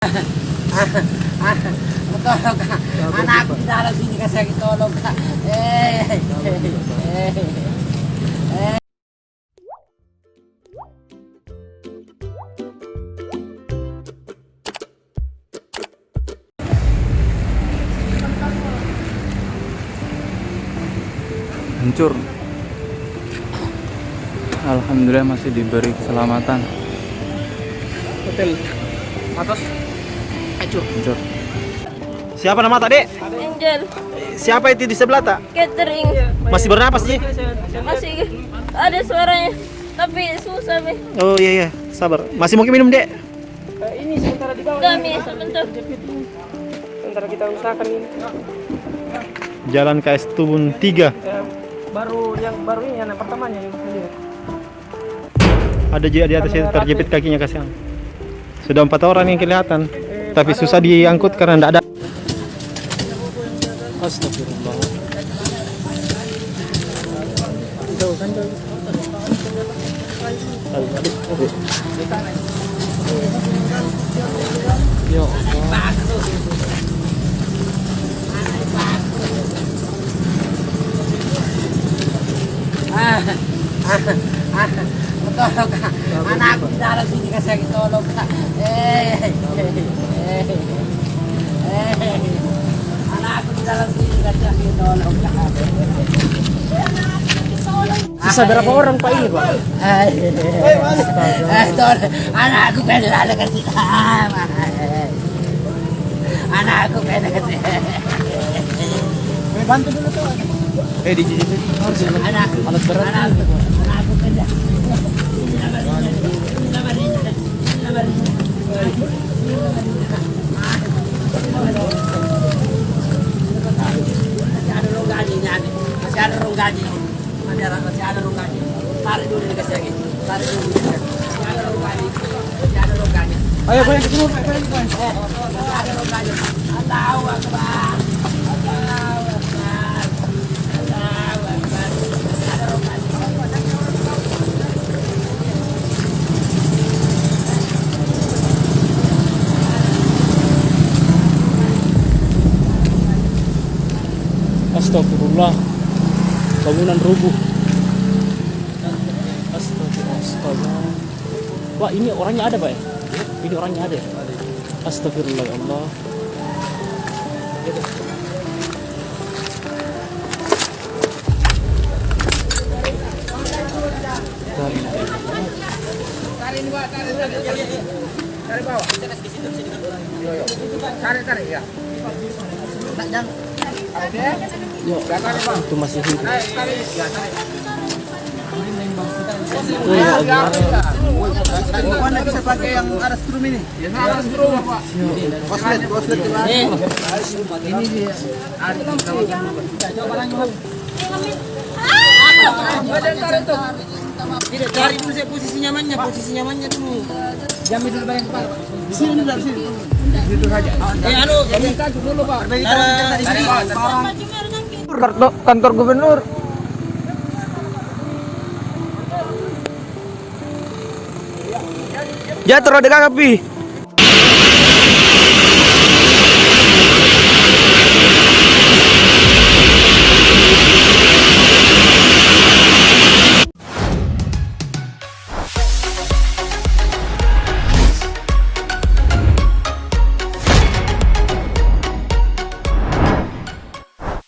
Tolong kak, anakku di dalam sini kak, saya tolong kak. Hancur. Alhamdulillah masih diberi keselamatan. Hotel atas hancur. Siapa nama tadi? Angel, Siapa itu di sebelah tak? catering. Masih bernapas sih? Masih ada suaranya, tapi susah be. Oh iya, sabar. Masih mungkin minum dek? Ini sementara di bawah. Kami sebentar. Sementara kita usahakan ini. Jalan KS Tubun 3. Baru ini yang pertamanya yang ini. Ada juga di atas itu terjepit kakinya kasihan. Sudah 4 orang yang kelihatan, tapi susah diangkut karena tidak ada. Astagfirullah. Ya Allah. Tolong kak, anakku di dalam sini kak, saya tolong kak. Anakku di dalam sini kak, saya tolong kak. Sisa berapa orang Pak ini Pak? Tolong, anakku pengen ada kasih sama. Anakku pengen kasih. Bantu dulu tuh. Di sini. Anakku pengen. Masih ada ronggaji. Tarik dulu nih kasih lagi. Tarik dulu. Masih ada ronggaji. Ayo Pak, kesini Pak. Masih ada ronggaji. Allahu Akbar. Allahu Akbar. Allahu Akbar. Masih ada ronggaji. Astagfirullah. Bangunan rubuh. Astagfirullah. Wah, ini orangnya ada, Pak ya? Ini orangnya ada. Astagfirullah ya Allah. Tarik bawah. Tarik ya. Jangan. Yo, itu masih hidup. Oh ya Allah. Mana bisa pakai yang ada strum ini? Ya, ada strum, Pak. Koslet di mana? Ini dia. Coba lanjut. Tidak, cari dulu saya posisi nyamannya dulu. Jam itu bayang Pak. Sini dari sini. Itu saja. Dulu Pak. Kantor gubernur. Jatuh ada kaki.